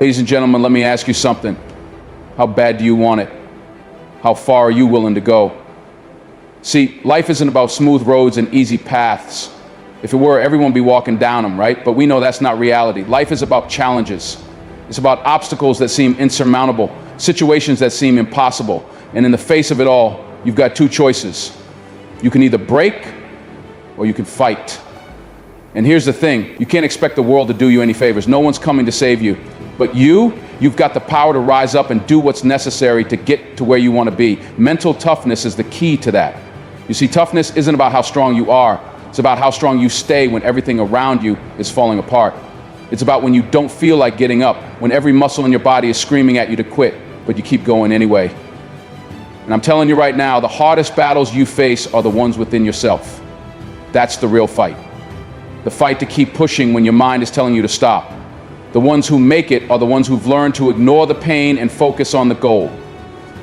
Ladies and gentlemen, let me ask you something. How bad do you want it? How far are you willing to go? See, life isn't about smooth roads and easy paths. If it were, everyone would be walking down them, right? But we know that's not reality. Life is about challenges. It's about obstacles that seem insurmountable, situations that seem impossible. And in the face of it all, you've got two choices. You can either break or you can fight. And here's the thing, you can't expect the world to do you any favors. No one's coming to save you. But you've got the power to rise up and do what's necessary to get to where you want to be. Mental toughness is the key to that. You see, toughness isn't about how strong you are. It's about how strong you stay when everything around you is falling apart. It's about when you don't feel like getting up, when every muscle in your body is screaming at you to quit, but you keep going anyway. And I'm telling you right now, the hardest battles you face are the ones within yourself. That's the real fight. The fight to keep pushing when your mind is telling you to stop. The ones who make it are the ones who've learned to ignore the pain and focus on the goal.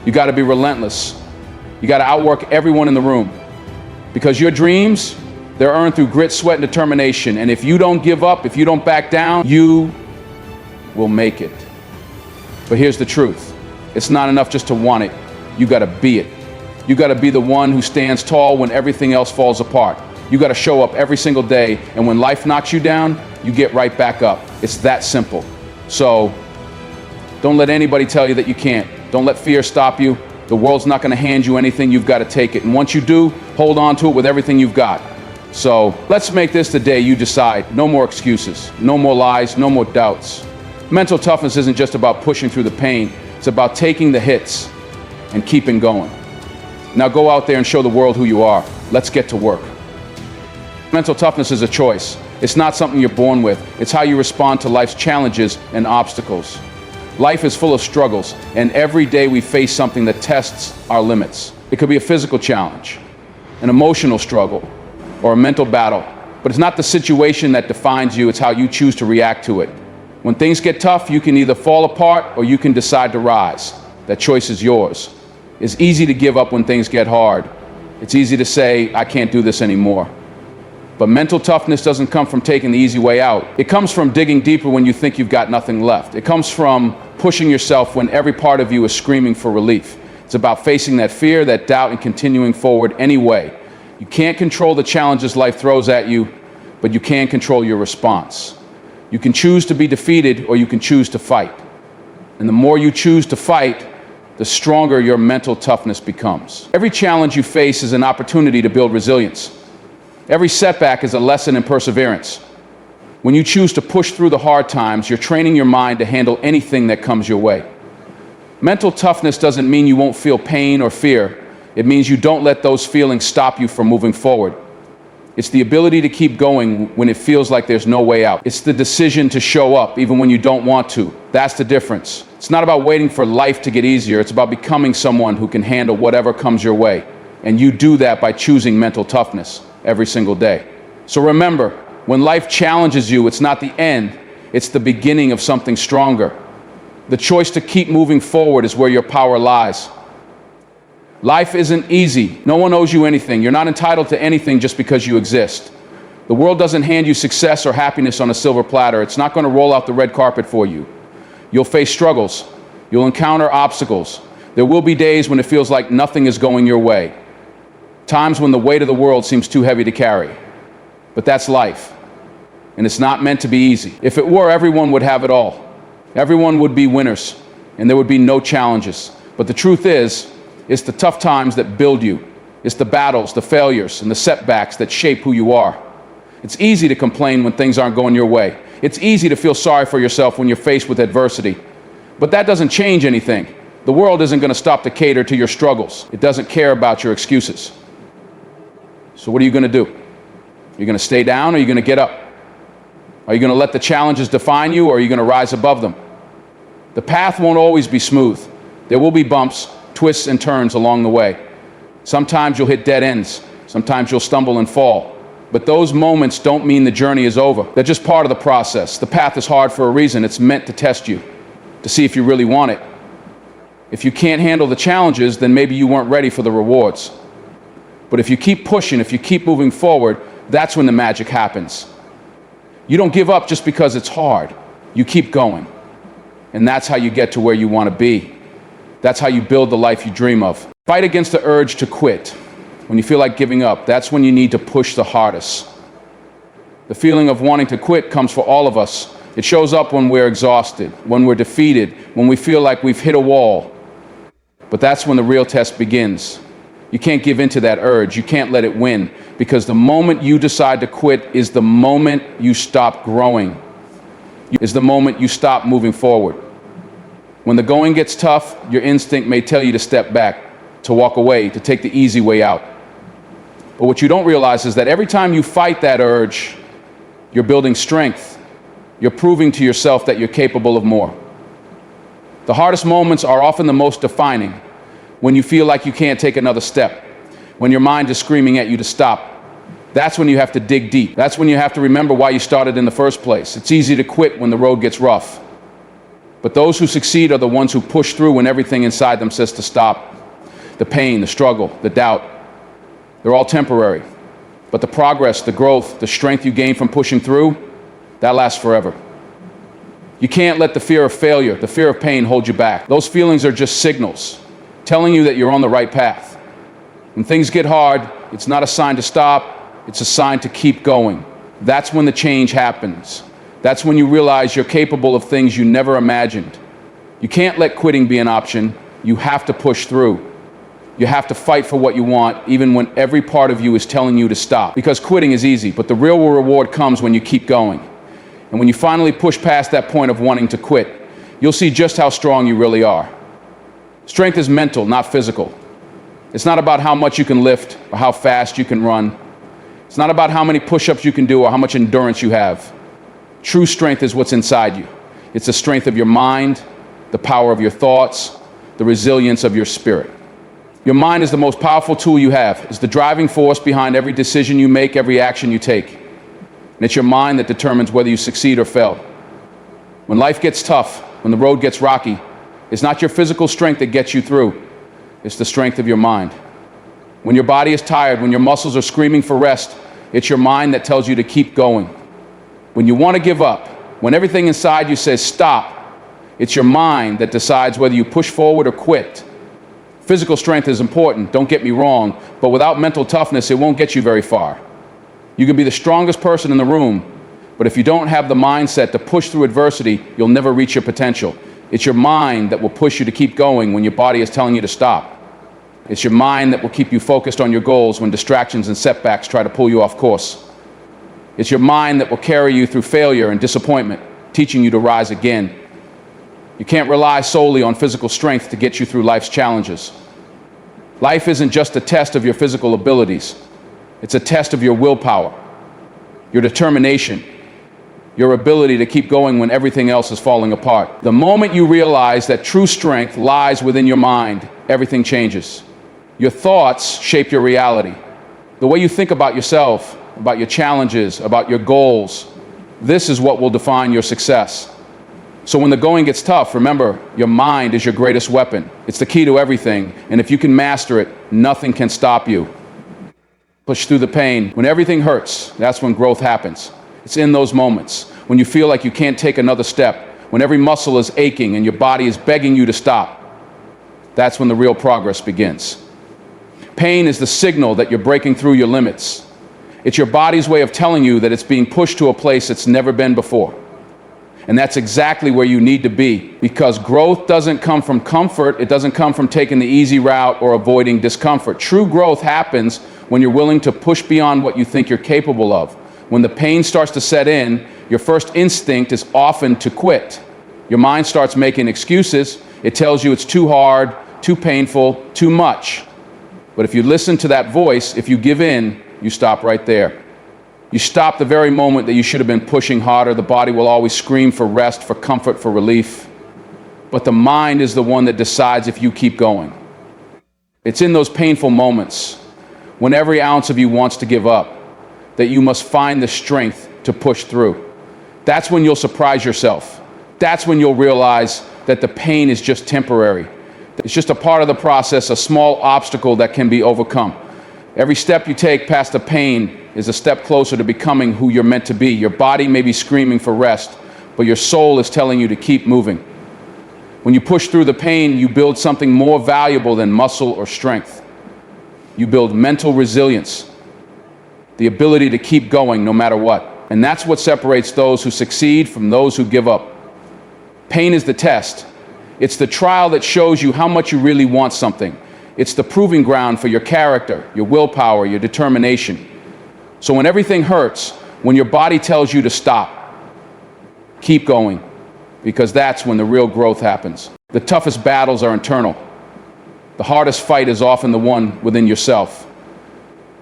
You got to be relentless. You got to outwork everyone in the room. Because your dreams, they're earned through grit, sweat, and determination. And if you don't give up, if you don't back down, you will make it. But here's the truth. It's not enough just to want it. You got to be it. You got to be the one who stands tall when everything else falls apart. You got to show up every single day, and when life knocks you down, you get right back up. It's that simple. So don't let anybody tell you that you can't. Don't let fear stop you. The world's not going to hand you anything. You've got to take it. And once you do, hold on to it with everything you've got. So let's make this the day you decide. No more excuses, no more lies, no more doubts. Mental toughness isn't just about pushing through the pain. It's about taking the hits and keeping going. Now go out there and show the world who you are. Let's get to work. Mental toughness is a choice. It's not something you're born with. It's how you respond to life's challenges and obstacles. Life is full of struggles, and every day we face something that tests our limits. It could be a physical challenge, an emotional struggle, or a mental battle. But it's not the situation that defines you, it's how you choose to react to it. When things get tough, you can either fall apart or you can decide to rise. That choice is yours. It's easy to give up when things get hard. It's easy to say, I can't do this anymore. But mental toughness doesn't come from taking the easy way out. It comes from digging deeper when you think you've got nothing left. It comes from pushing yourself when every part of you is screaming for relief. It's about facing that fear, that doubt, and continuing forward anyway. You can't control the challenges life throws at you, but you can control your response. You can choose to be defeated or you can choose to fight. And the more you choose to fight, the stronger your mental toughness becomes. Every challenge you face is an opportunity to build resilience. Every setback is a lesson in perseverance. When you choose to push through the hard times, you're training your mind to handle anything that comes your way. Mental toughness doesn't mean you won't feel pain or fear. It means you don't let those feelings stop you from moving forward. It's the ability to keep going when it feels like there's no way out. It's the decision to show up even when you don't want to. That's the difference. It's not about waiting for life to get easier. It's about becoming someone who can handle whatever comes your way. And you do that by choosing mental toughness every single day. So remember, when life challenges you, it's not the end, it's the beginning of something stronger. The choice to keep moving forward is where your power lies. Life isn't easy. No one owes you anything. You're not entitled to anything just because you exist. The world doesn't hand you success or happiness on a silver platter. It's not going to roll out the red carpet for you. You'll face struggles. You'll encounter obstacles. There will be days when it feels like nothing is going your way. Times when the weight of the world seems too heavy to carry. But that's life. And it's not meant to be easy. If it were, everyone would have it all. Everyone would be winners, and there would be no challenges. But the truth is, it's the tough times that build you. It's the battles, the failures, and the setbacks that shape who you are. It's easy to complain when things aren't going your way. It's easy to feel sorry for yourself when you're faced with adversity. But that doesn't change anything. The world isn't going to stop to cater to your struggles. It doesn't care about your excuses. So what are you going to do? Are you going to stay down or are you going to get up? Are you going to let the challenges define you or are you going to rise above them? The path won't always be smooth. There will be bumps, twists, and turns along the way. Sometimes you'll hit dead ends. Sometimes you'll stumble and fall. But those moments don't mean the journey is over. They're just part of the process. The path is hard for a reason. It's meant to test you, to see if you really want it. If you can't handle the challenges, then maybe you weren't ready for the rewards. But if you keep pushing, if you keep moving forward, that's when the magic happens. You don't give up just because it's hard. You keep going. And that's how you get to where you want to be. That's how you build the life you dream of. Fight against the urge to quit. When you feel like giving up, that's when you need to push the hardest. The feeling of wanting to quit comes for all of us. It shows up when we're exhausted, when we're defeated, when we feel like we've hit a wall. But that's when the real test begins. You can't give in to that urge. You can't let it win, because the moment you decide to quit is the moment you stop growing. Is the moment you stop moving forward. When the going gets tough, your instinct may tell you to step back, to walk away, to take the easy way out. But what you don't realize is that every time you fight that urge, you're building strength. You're proving to yourself that you're capable of more. The hardest moments are often the most defining, when you feel like you can't take another step, when your mind is screaming at you to stop. That's when you have to dig deep. That's when you have to remember why you started in the first place. It's easy to quit when the road gets rough. But those who succeed are the ones who push through when everything inside them says to stop. The pain, the struggle, the doubt, they're all temporary. But the progress, the growth, the strength you gain from pushing through, that lasts forever. You can't let the fear of failure, the fear of pain hold you back. Those feelings are just signals telling you that you're on the right path. When things get hard, it's not a sign to stop, it's a sign to keep going. That's when the change happens. That's when you realize you're capable of things you never imagined. You can't let quitting be an option. You have to push through. You have to fight for what you want, even when every part of you is telling you to stop. Because quitting is easy, but the real reward comes when you keep going. And when you finally push past that point of wanting to quit, you'll see just how strong you really are. Strength is mental, not physical. It's not about how much you can lift or how fast you can run. It's not about how many push-ups you can do or how much endurance you have. True strength is what's inside you. It's the strength of your mind, the power of your thoughts, the resilience of your spirit. Your mind is the most powerful tool you have. It's the driving force behind every decision you make, every action you take. And it's your mind that determines whether you succeed or fail. When life gets tough, when the road gets rocky, it's not your physical strength that gets you through. It's the strength of your mind. When your body is tired, when your muscles are screaming for rest, it's your mind that tells you to keep going. When you want to give up, when everything inside you says stop, it's your mind that decides whether you push forward or quit. Physical strength is important, don't get me wrong, but without mental toughness, it won't get you very far. You can be the strongest person in the room, but if you don't have the mindset to push through adversity, you'll never reach your potential. It's your mind that will push you to keep going when your body is telling you to stop. It's your mind that will keep you focused on your goals when distractions and setbacks try to pull you off course. It's your mind that will carry you through failure and disappointment, teaching you to rise again. You can't rely solely on physical strength to get you through life's challenges. Life isn't just a test of your physical abilities. It's a test of your willpower, your determination, your ability to keep going when everything else is falling apart. The moment you realize that true strength lies within your mind, everything changes. Your thoughts shape your reality. The way you think about yourself, about your challenges, about your goals, this is what will define your success. So when the going gets tough, remember, your mind is your greatest weapon. It's the key to everything, and if you can master it, nothing can stop you. Push through the pain. When everything hurts, that's when growth happens. It's in those moments, when you feel like you can't take another step, when every muscle is aching and your body is begging you to stop. That's when the real progress begins. Pain is the signal that you're breaking through your limits. It's your body's way of telling you that it's being pushed to a place it's never been before. And that's exactly where you need to be, because growth doesn't come from comfort. It doesn't come from taking the easy route or avoiding discomfort. True growth happens when you're willing to push beyond what you think you're capable of. When the pain starts to set in, your first instinct is often to quit. Your mind starts making excuses. It tells you it's too hard, too painful, too much. But if you listen to that voice, if you give in, you stop right there. You stop the very moment that you should have been pushing harder. The body will always scream for rest, for comfort, for relief. But the mind is the one that decides if you keep going. It's in those painful moments, when every ounce of you wants to give up, that you must find the strength to push through. That's when you'll surprise yourself. That's when you'll realize that the pain is just temporary. It's just a part of the process, a small obstacle that can be overcome. Every step you take past the pain is a step closer to becoming who you're meant to be. Your body may be screaming for rest, but your soul is telling you to keep moving. When you push through the pain, you build something more valuable than muscle or strength. You build mental resilience, the ability to keep going no matter what. And that's what separates those who succeed from those who give up. Pain is the test. It's the trial that shows you how much you really want something. It's the proving ground for your character, your willpower, your determination. So when everything hurts, when your body tells you to stop, keep going, because that's when the real growth happens. The toughest battles are internal. The hardest fight is often the one within yourself,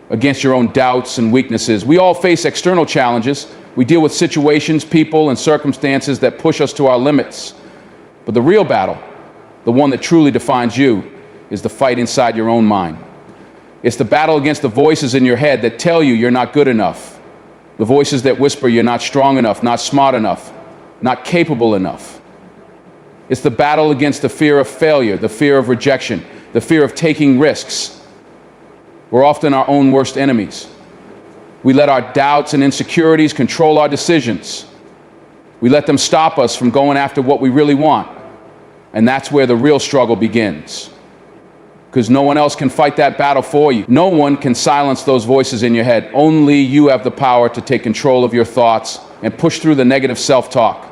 against your own doubts and weaknesses. We all face external challenges. We deal with situations, people, and circumstances that push us to our limits. But the real battle, the one that truly defines you, is the fight inside your own mind. It's the battle against the voices in your head that tell you you're not good enough. The voices that whisper you're not strong enough, not smart enough, not capable enough. It's the battle against the fear of failure, the fear of rejection, the fear of taking risks. We're often our own worst enemies. We let our doubts and insecurities control our decisions. We let them stop us from going after what we really want. And that's where the real struggle begins. Because no one else can fight that battle for you. No one can silence those voices in your head. Only you have the power to take control of your thoughts and push through the negative self-talk.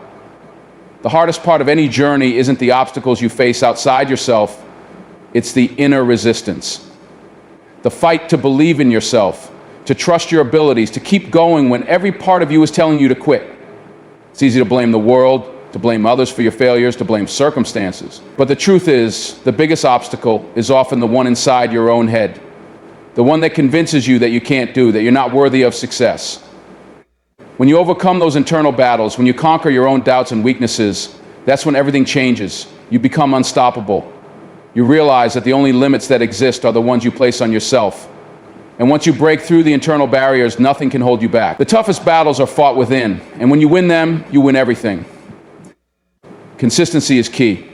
The hardest part of any journey isn't the obstacles you face outside yourself. It's the inner resistance. The fight to believe in yourself, to trust your abilities, to keep going when every part of you is telling you to quit. It's easy to blame the world, to blame others for your failures, to blame circumstances. But the truth is, the biggest obstacle is often the one inside your own head. The one that convinces you that you can't do, that you're not worthy of success. When you overcome those internal battles, when you conquer your own doubts and weaknesses, that's when everything changes. You become unstoppable. You realize that the only limits that exist are the ones you place on yourself. And once you break through the internal barriers, nothing can hold you back. The toughest battles are fought within, and when you win them, you win everything. Consistency is key.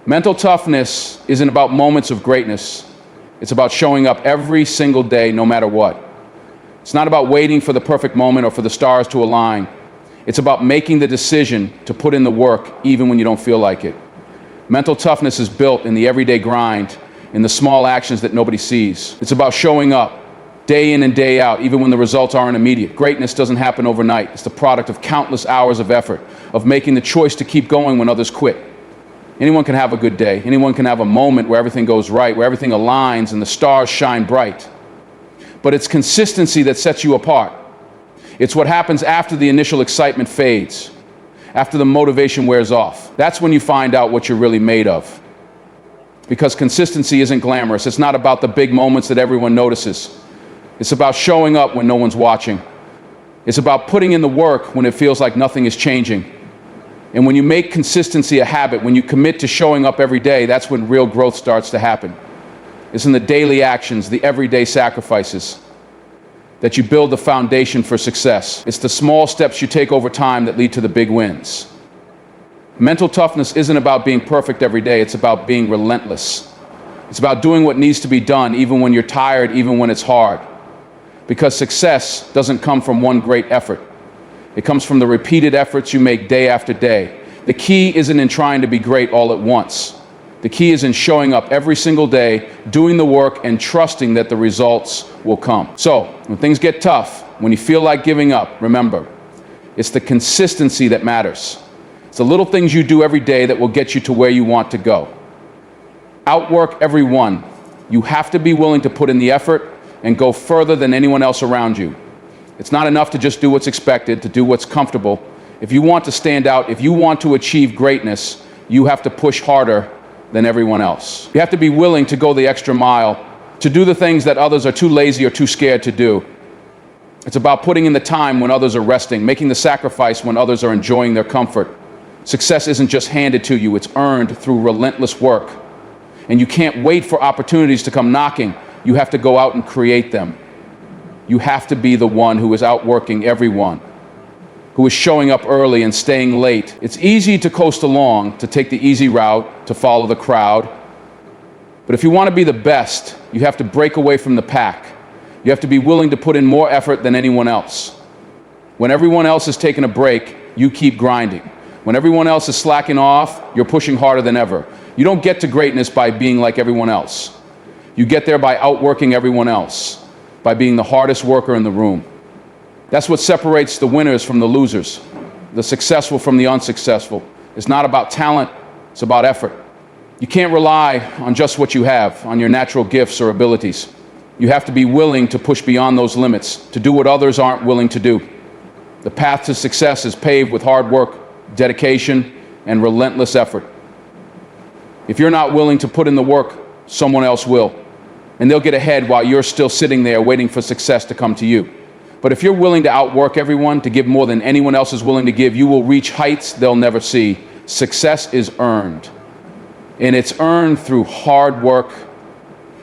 Mental toughness isn't about moments of greatness. It's about showing up every single day, no matter what. It's not about waiting for the perfect moment or for the stars to align. It's about making the decision to put in the work even when you don't feel like it. Mental toughness is built in the everyday grind, in the small actions that nobody sees. It's about showing up day in and day out, even when the results aren't immediate. Greatness doesn't happen overnight. It's the product of countless hours of effort, of making the choice to keep going when others quit. Anyone can have a good day. Anyone can have a moment where everything goes right, where everything aligns and the stars shine bright. But it's consistency that sets you apart. It's what happens after the initial excitement fades, after the motivation wears off. That's when you find out what you're really made of. Because consistency isn't glamorous. It's not about the big moments that everyone notices. It's about showing up when no one's watching. It's about putting in the work when it feels like nothing is changing. And when you make consistency a habit, when you commit to showing up every day, that's when real growth starts to happen. It's in the daily actions, the everyday sacrifices, that you build the foundation for success. It's the small steps you take over time that lead to the big wins. Mental toughness isn't about being perfect every day. It's about being relentless. It's about doing what needs to be done, even when you're tired, even when it's hard. Because success doesn't come from one great effort. It comes from the repeated efforts you make day after day. The key isn't in trying to be great all at once. The key is in showing up every single day, doing the work, and trusting that the results will come. So, when things get tough, when you feel like giving up, remember, it's the consistency that matters. It's the little things you do every day that will get you to where you want to go. Outwork everyone. You have to be willing to put in the effort and go further than anyone else around you. It's not enough to just do what's expected, to do what's comfortable. If you want to stand out, if you want to achieve greatness, you have to push harder than everyone else. You have to be willing to go the extra mile, to do the things that others are too lazy or too scared to do. It's about putting in the time when others are resting, making the sacrifice when others are enjoying their comfort. Success isn't just handed to you, it's earned through relentless work. And you can't wait for opportunities to come knocking. You have to go out and create them. You have to be the one who is outworking everyone, who is showing up early and staying late. It's easy to coast along, to take the easy route, to follow the crowd. But if you want to be the best, you have to break away from the pack. You have to be willing to put in more effort than anyone else. When everyone else is taking a break, you keep grinding. When everyone else is slacking off, you're pushing harder than ever. You don't get to greatness by being like everyone else. You get there by outworking everyone else, by being the hardest worker in the room. That's what separates the winners from the losers, the successful from the unsuccessful. It's not about talent, it's about effort. You can't rely on just what you have, on your natural gifts or abilities. You have to be willing to push beyond those limits, to do what others aren't willing to do. The path to success is paved with hard work, dedication, and relentless effort. If you're not willing to put in the work, someone else will. And they'll get ahead while you're still sitting there waiting for success to come to you. But if you're willing to outwork everyone, to give more than anyone else is willing to give, you will reach heights they'll never see. Success is earned. And it's earned through hard work,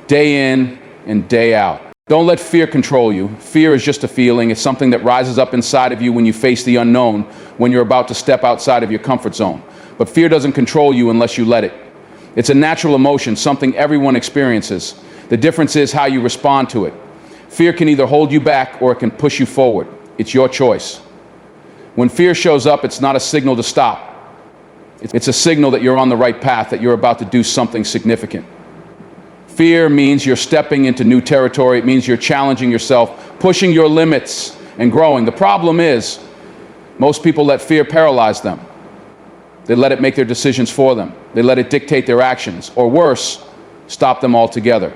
day in and day out. Don't let fear control you. Fear is just a feeling. It's something that rises up inside of you when you face the unknown, when you're about to step outside of your comfort zone. But fear doesn't control you unless you let it. It's a natural emotion, something everyone experiences. The difference is how you respond to it. Fear can either hold you back or it can push you forward. It's your choice. When fear shows up, it's not a signal to stop. It's a signal that you're on the right path, that you're about to do something significant. Fear means you're stepping into new territory. It means you're challenging yourself, pushing your limits and growing. The problem is, most people let fear paralyze them. They let it make their decisions for them. They let it dictate their actions, or worse, stop them altogether.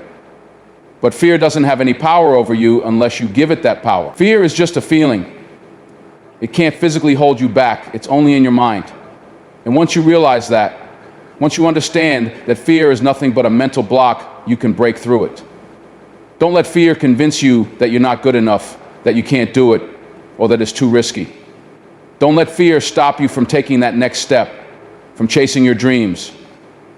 But fear doesn't have any power over you unless you give it that power. Fear is just a feeling. It can't physically hold you back. It's only in your mind. And once you realize that, once you understand that fear is nothing but a mental block, you can break through it. Don't let fear convince you that you're not good enough, that you can't do it, or that it's too risky. Don't let fear stop you from taking that next step, from chasing your dreams,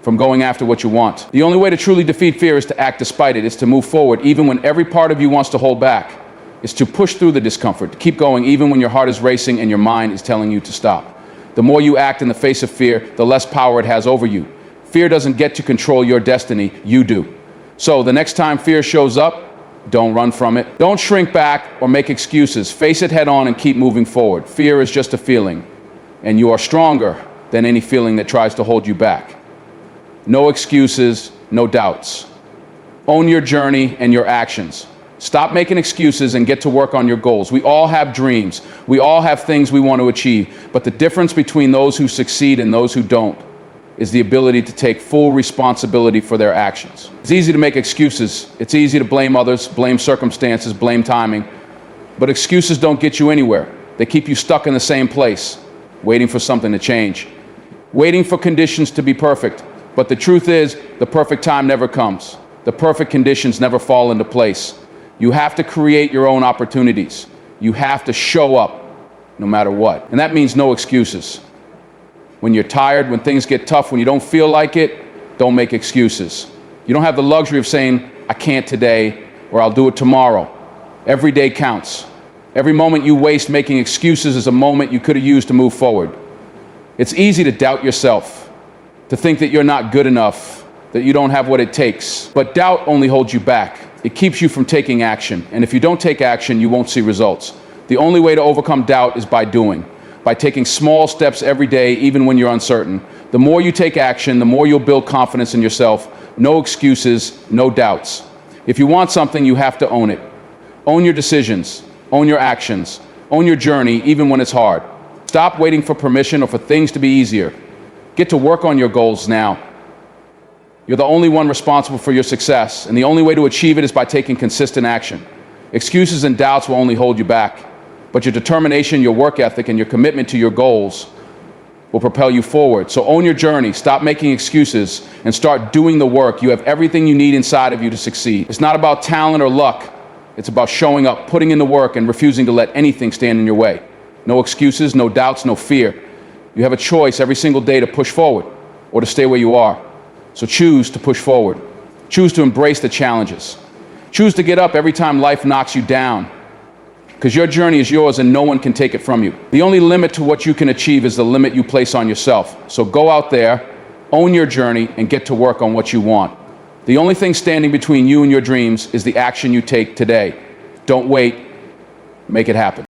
from going after what you want. The only way to truly defeat fear is to act despite it. It's to move forward, even when every part of you wants to hold back. It's to push through the discomfort, to keep going, even when your heart is racing and your mind is telling you to stop. The more you act in the face of fear, the less power it has over you. Fear doesn't get to control your destiny, you do. So the next time fear shows up, don't run from it. Don't shrink back or make excuses. Face it head on and keep moving forward. Fear is just a feeling, and you are stronger than any feeling that tries to hold you back. No excuses, no doubts. Own your journey and your actions. Stop making excuses and get to work on your goals. We all have dreams. We all have things we want to achieve. But the difference between those who succeed and those who don't is the ability to take full responsibility for their actions. It's easy to make excuses. It's easy to blame others, blame circumstances, blame timing. But excuses don't get you anywhere. They keep you stuck in the same place, waiting for something to change, waiting for conditions to be perfect. But the truth is, the perfect time never comes. The perfect conditions never fall into place. You have to create your own opportunities. You have to show up no matter what. And that means no excuses. When you're tired, when things get tough, when you don't feel like it, don't make excuses. You don't have the luxury of saying, I can't today, or I'll do it tomorrow. Every day counts. Every moment you waste making excuses is a moment you could have used to move forward. It's easy to doubt yourself, to think that you're not good enough, that you don't have what it takes. But doubt only holds you back. It keeps you from taking action. And if you don't take action, you won't see results. The only way to overcome doubt is by doing, by taking small steps every day, even when you're uncertain. The more you take action, the more you'll build confidence in yourself. No excuses, no doubts. If you want something, you have to own it. Own your decisions, own your actions, own your journey, even when it's hard. Stop waiting for permission or for things to be easier. Get to work on your goals now. You're the only one responsible for your success, and the only way to achieve it is by taking consistent action. Excuses and doubts will only hold you back, but your determination, your work ethic, and your commitment to your goals will propel you forward. So own your journey, stop making excuses, and start doing the work. You have everything you need inside of you to succeed. It's not about talent or luck. It's about showing up, putting in the work, and refusing to let anything stand in your way. No excuses, no doubts, no fear. You have a choice every single day to push forward or to stay where you are. So choose to push forward. Choose to embrace the challenges. Choose to get up every time life knocks you down, because your journey is yours and no one can take it from you. The only limit to what you can achieve is the limit you place on yourself. So go out there, own your journey, and get to work on what you want. The only thing standing between you and your dreams is the action you take today. Don't wait. Make it happen.